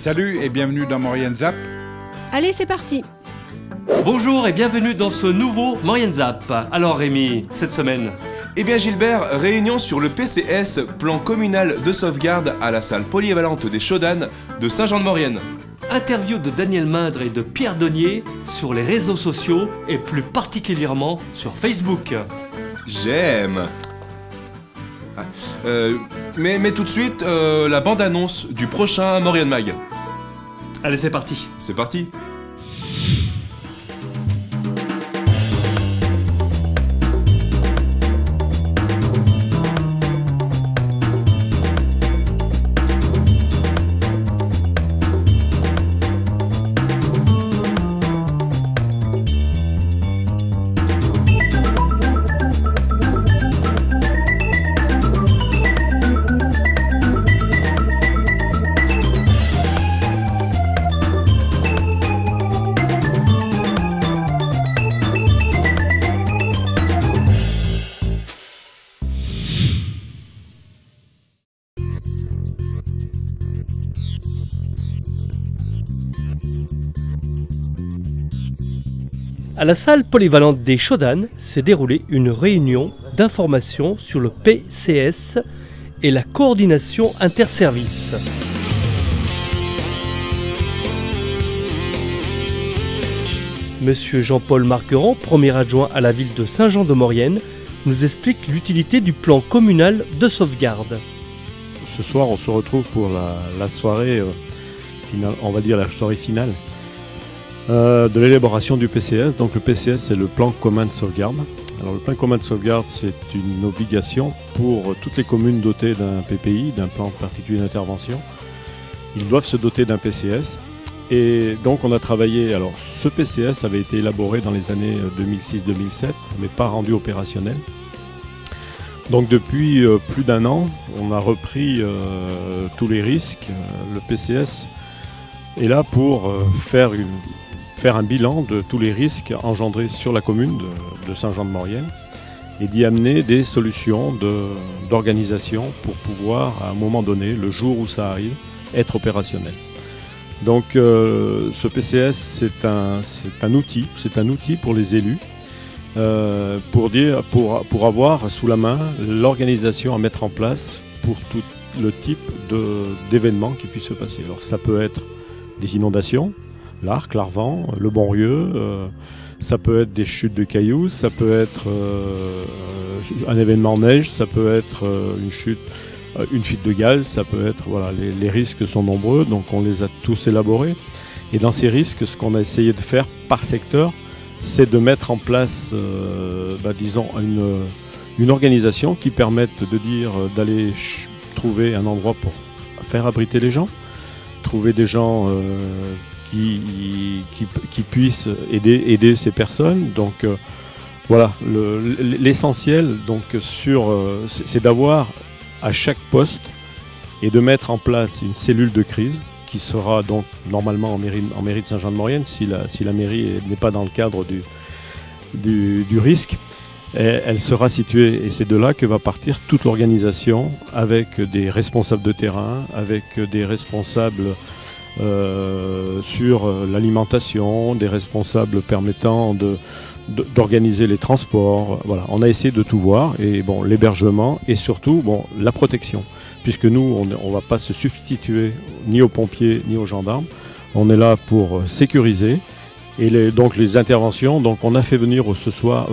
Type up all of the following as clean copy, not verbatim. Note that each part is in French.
Salut et bienvenue dans Maurienne Zap. Allez, c'est parti. Bonjour et bienvenue dans ce nouveau Maurienne Zap. Alors Rémi, cette semaine? Eh bien Gilbert, réunion sur le PCS, plan communal de sauvegarde à la salle polyvalente des Chaudanes de Saint-Jean-de-Maurienne. Interview de Daniel Mindre et de Pierre Denier sur les réseaux sociaux et plus particulièrement sur Facebook. J'aime. Mais tout de suite, la bande-annonce du prochain Maurienne Mag. Allez, c'est parti. C'est parti. À la salle polyvalente des Chaudanes s'est déroulée une réunion d'information sur le PCS et la coordination interservices. Monsieur Jean-Paul Marqueron, premier adjoint à la ville de Saint-Jean-de-Maurienne, nous explique l'utilité du plan communal de sauvegarde. Ce soir, on se retrouve pour la soirée finale, on va dire la soirée finale de l'élaboration du PCS. Donc le PCS, c'est le plan commun de sauvegarde. Alors le plan commun de sauvegarde, c'est une obligation pour toutes les communes dotées d'un PPI, d'un plan particulier d'intervention. Ils doivent se doter d'un PCS. Et donc on a travaillé, alors ce PCS avait été élaboré dans les années 2006-2007, mais pas rendu opérationnel. Donc depuis plus d'un an, on a repris tous les risques. Le PCS est là pour faire un bilan de tous les risques engendrés sur la commune de Saint-Jean-de-Maurienne et d'y amener des solutions d'organisation pour pouvoir, à un moment donné, le jour où ça arrive, être opérationnel. Donc ce PCS, c'est un outil pour les élus, pour avoir sous la main l'organisation à mettre en place pour tout le type d'événements qui puissent se passer. Alors ça peut être des inondations, l'Arc, l'Arvan, le Bonrieux, ça peut être des chutes de cailloux, ça peut être un événement neige, ça peut être une fuite de gaz, ça peut être, voilà, les risques sont nombreux, donc on les a tous élaborés. Et dans ces risques, ce qu'on a essayé de faire par secteur, c'est de mettre en place, disons, une organisation qui permette d'aller trouver un endroit pour faire abriter les gens, trouver des gens qui puissent aider ces personnes. Donc voilà, l'essentiel donc c'est d'avoir à chaque poste et de mettre en place une cellule de crise qui sera donc normalement en mairie de Saint-Jean-de-Maurienne si la mairie n'est pas dans le cadre du risque. Elle sera située et c'est de là que va partir toute l'organisation avec des responsables de terrain, avec des responsables sur l'alimentation, des responsables permettant d'organiser les transports. Voilà, on a essayé de tout voir, et bon, l'hébergement et surtout la protection, puisque nous on ne va pas se substituer ni aux pompiers ni aux gendarmes, on est là pour sécuriser. Et donc les interventions, donc on a fait venir ce soir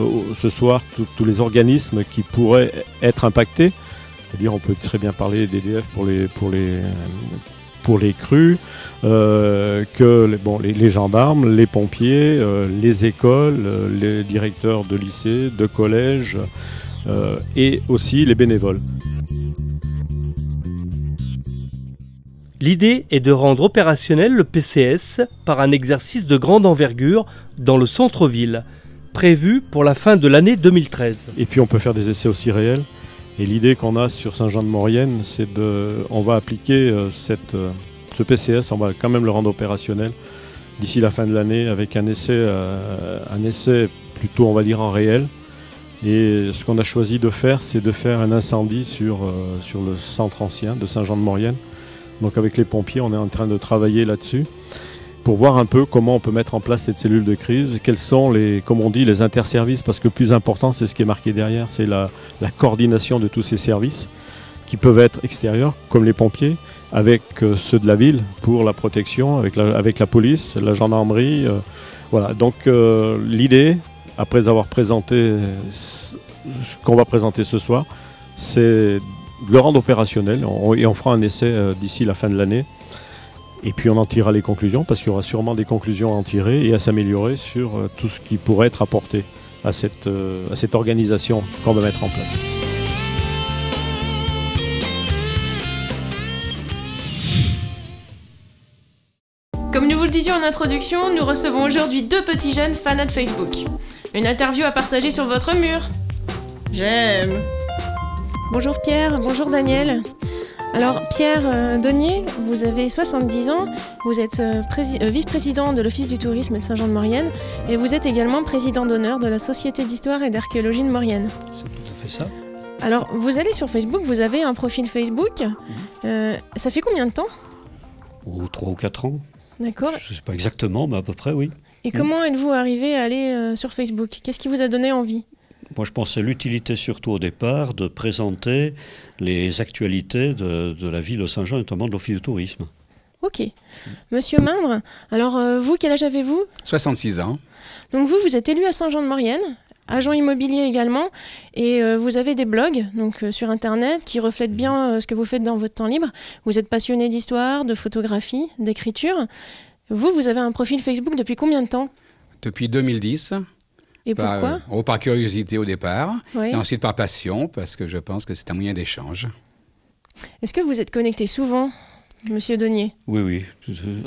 tous les organismes qui pourraient être impactés, c'est-à-dire on peut très bien parler d'EDF pour les crues, les gendarmes, les pompiers, les écoles, les directeurs de lycées, de collèges et aussi les bénévoles. L'idée est de rendre opérationnel le PCS par un exercice de grande envergure dans le centre-ville, prévu pour la fin de l'année 2013. Et puis on peut faire des essais aussi réels. Et l'idée qu'on a sur Saint-Jean-de-Maurienne, c'est on va appliquer ce PCS, on va quand même le rendre opérationnel d'ici la fin de l'année avec un essai plutôt, on va dire, en réel. Et ce qu'on a choisi de faire, c'est de faire un incendie sur le centre ancien de Saint-Jean-de-Maurienne. Donc avec les pompiers, on est en train de travailler là-dessus pour voir un peu comment on peut mettre en place cette cellule de crise, quels sont comme on dit, les interservices, parce que le plus important, c'est ce qui est marqué derrière, c'est la coordination de tous ces services qui peuvent être extérieurs, comme les pompiers, avec ceux de la ville pour la protection, avec la police, la gendarmerie. Voilà. Donc l'idée, après avoir présenté ce qu'on va présenter ce soir, c'est de le rendre opérationnel et on fera un essai d'ici la fin de l'année. Et puis on en tirera les conclusions, parce qu'il y aura sûrement des conclusions à en tirer et à s'améliorer sur tout ce qui pourrait être apporté à cette organisation qu'on va mettre en place. Comme nous vous le disions en introduction, nous recevons aujourd'hui 2 petits jeunes fanats de Facebook. Une interview à partager sur votre mur. J'aime. Bonjour Pierre, bonjour Daniel. Alors Pierre Donier, vous avez 70 ans, vous êtes vice-président de l'Office du tourisme de Saint-Jean-de-Maurienne et vous êtes également président d'honneur de la Société d'histoire et d'archéologie de Maurienne. C'est tout à fait ça. Alors vous allez sur Facebook, vous avez un profil Facebook, ça fait combien de temps? 3 ou 4 ans. D'accord. Je ne sais pas exactement, mais à peu près, oui. Et comment êtes-vous arrivé à aller sur Facebook? Qu'est-ce qui vous a donné envie? Moi, je pensais l'utilité surtout au départ de présenter les actualités de la ville de Saint-Jean, notamment de l'Office du tourisme. Ok. Monsieur Mindre, alors vous, quel âge avez-vous? 66 ans. Donc vous êtes élu à Saint-Jean-de-Maurienne, agent immobilier également, et vous avez des blogs donc, sur Internet qui reflètent bien ce que vous faites dans votre temps libre. Vous êtes passionné d'histoire, de photographie, d'écriture. Vous avez un profil Facebook depuis combien de temps? Depuis 2010. Et pourquoi? Par curiosité au départ, Oui. et ensuite par passion, parce que je pense que c'est un moyen d'échange. Est-ce que vous êtes connecté souvent, monsieur Donier? Oui,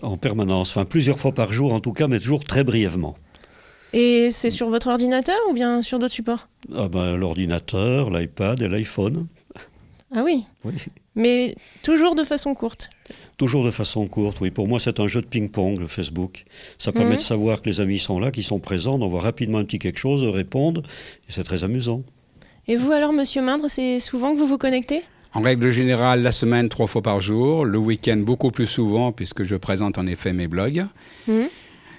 en permanence. Enfin, plusieurs fois par jour en tout cas, mais toujours très brièvement. Et c'est sur votre ordinateur ou bien sur d'autres supports? L'ordinateur, l'iPad et l'iPhone. Ah oui, Oui. mais toujours de façon courte. Toujours de façon courte, oui. Pour moi, c'est un jeu de ping-pong, le Facebook. Ça permet de savoir que les amis sont là, qu'ils sont présents, d'envoyer rapidement un petit quelque chose, de répondre, et c'est très amusant. Et vous alors, monsieur Mindre, c'est souvent que vous vous connectez? En règle générale, la semaine 3 fois par jour, le week-end beaucoup plus souvent, puisque je présente en effet mes blogs.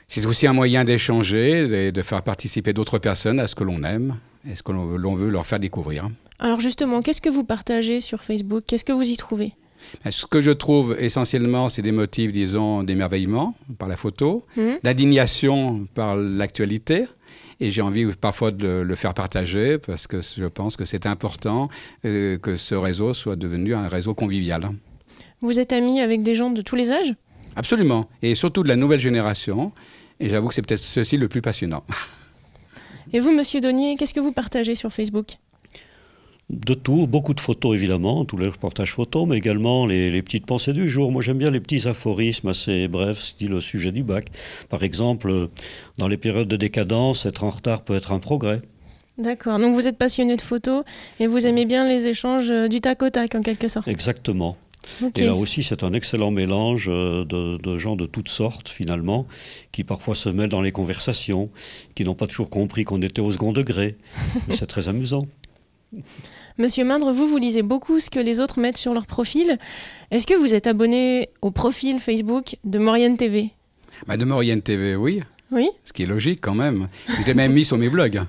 C'est aussi un moyen d'échanger et de faire participer d'autres personnes à ce que l'on aime et ce que l'on veut leur faire découvrir. Alors justement, qu'est-ce que vous partagez sur Facebook? Qu'est-ce que vous y trouvez? Ce que je trouve essentiellement, c'est des motifs, disons, d'émerveillement par la photo, d'indignation par l'actualité. Et j'ai envie parfois de le faire partager parce que je pense que c'est important que ce réseau soit devenu un réseau convivial. Vous êtes ami avec des gens de tous les âges? Absolument. Et surtout de la nouvelle génération. Et j'avoue que c'est peut-être ceci le plus passionnant. Et vous, monsieur Donier, qu'est-ce que vous partagez sur Facebook? De tout, beaucoup de photos évidemment, tous les reportages photos, mais également les petites pensées du jour. Moi j'aime bien les petits aphorismes assez brefs, style au sujet du bac. Par exemple, dans les périodes de décadence, être en retard peut être un progrès. D'accord, donc vous êtes passionné de photos et vous aimez bien les échanges du tac au tac en quelque sorte. Exactement. Okay. Et là aussi, c'est un excellent mélange de gens de toutes sortes, finalement, qui parfois se mêlent dans les conversations, qui n'ont pas toujours compris qu'on était au second degré. Mais c'est très amusant. Monsieur Mindre, vous lisez beaucoup ce que les autres mettent sur leur profil. Est-ce que vous êtes abonné au profil Facebook de Maurienne TV? De Maurienne TV, oui. Oui. Ce qui est logique quand même. Je l'ai même mis sur mes blogs.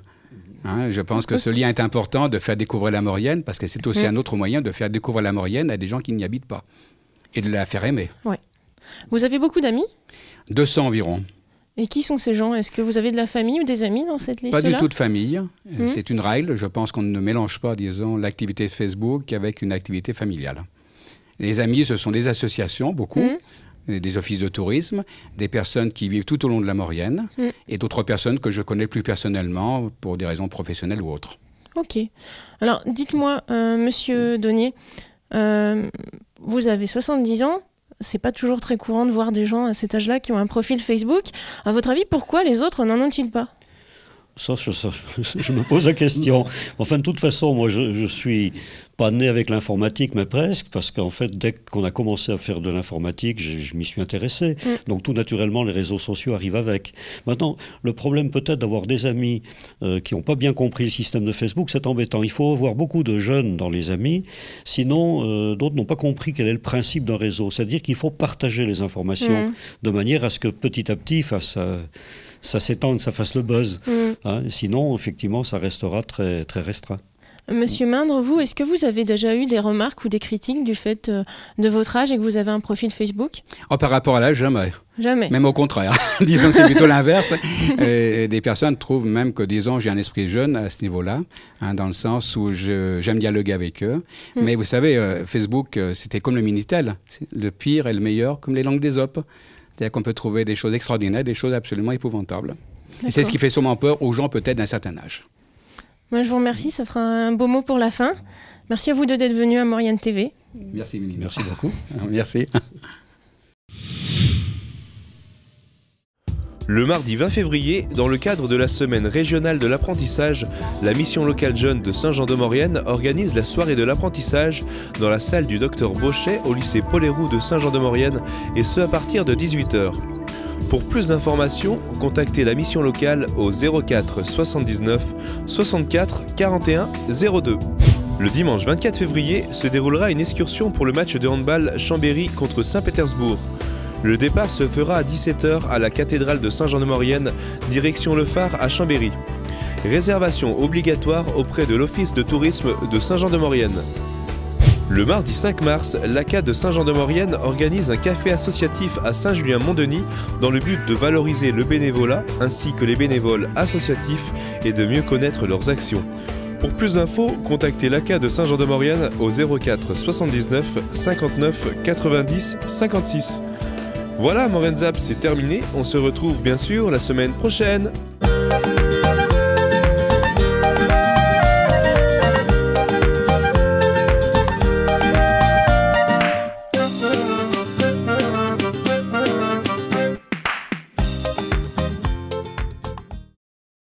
Je pense que ce lien est important de faire découvrir la Maurienne, parce que c'est aussi un autre moyen de faire découvrir la Maurienne à des gens qui n'y habitent pas. Et de la faire aimer. Ouais. Vous avez beaucoup d'amis? 200 environ. Et qui sont ces gens? Est-ce que vous avez de la famille ou des amis dans cette liste-là? Pas du tout de famille. C'est une règle. Je pense qu'on ne mélange pas, disons, l'activité Facebook avec une activité familiale. Les amis, ce sont des associations, beaucoup, des offices de tourisme, des personnes qui vivent tout au long de la Maurienne et d'autres personnes que je connais plus personnellement pour des raisons professionnelles ou autres. Ok. Alors, dites-moi, monsieur Donier, vous avez 70 ans. C'est pas toujours très courant de voir des gens à cet âge-là qui ont un profil Facebook. À votre avis, pourquoi les autres n'en ont-ils pas? Ça, je me pose la question. Enfin, de toute façon, moi, je suis pas né avec l'informatique, mais presque, parce qu'en fait, dès qu'on a commencé à faire de l'informatique, je m'y suis intéressé. Donc, tout naturellement, les réseaux sociaux arrivent avec. Maintenant, le problème peut-être d'avoir des amis qui n'ont pas bien compris le système de Facebook, c'est embêtant. Il faut avoir beaucoup de jeunes dans les amis, sinon, d'autres n'ont pas compris quel est le principe d'un réseau. C'est-à-dire qu'il faut partager les informations de manière à ce que petit à petit, ça s'étende, ça fasse le buzz. Hein, sinon, effectivement, ça restera très, très restreint. Monsieur Mindre, vous, est-ce que vous avez déjà eu des remarques ou des critiques du fait de votre âge et que vous avez un profil Facebook? Par rapport à l'âge, jamais. Jamais. Même au contraire. Disons que c'est plutôt l'inverse. Des personnes trouvent même que, disons, j'ai un esprit jeune à ce niveau-là, hein, dans le sens où j'aime dialoguer avec eux. Mais vous savez, Facebook, c'était comme le Minitel. Le pire et le meilleur, comme les langues d'Ésope. C'est-à-dire qu'on peut trouver des choses extraordinaires, des choses absolument épouvantables. Et c'est ce qui fait sûrement peur aux gens peut-être d'un certain âge. Moi, je vous remercie, ça fera un beau mot pour la fin. Merci à vous deux d'être venus à Maurienne TV. Merci, Méline. Merci beaucoup. Merci. Le mardi 20 février, dans le cadre de la semaine régionale de l'apprentissage, la mission locale jeune de Saint-Jean-de-Maurienne organise la soirée de l'apprentissage dans la salle du Docteur Bauchet au lycée Paul-Héroux de Saint-Jean-de-Maurienne, et ce à partir de 18h. Pour plus d'informations, contactez la mission locale au 04 79 64 41 02. Le dimanche 24 février se déroulera une excursion pour le match de handball Chambéry contre Saint-Pétersbourg. Le départ se fera à 17h à la cathédrale de Saint-Jean-de-Maurienne, direction le phare à Chambéry. Réservation obligatoire auprès de l'Office de tourisme de Saint-Jean-de-Maurienne. Le mardi 5 mars, l'ACA de Saint-Jean-de-Maurienne organise un café associatif à Saint-Julien-Mont-Denis dans le but de valoriser le bénévolat ainsi que les bénévoles associatifs et de mieux connaître leurs actions. Pour plus d'infos, contactez l'ACA de Saint-Jean-de-Maurienne au 04 79 59 90 56. Voilà, Maurienne Zap, c'est terminé. On se retrouve bien sûr la semaine prochaine.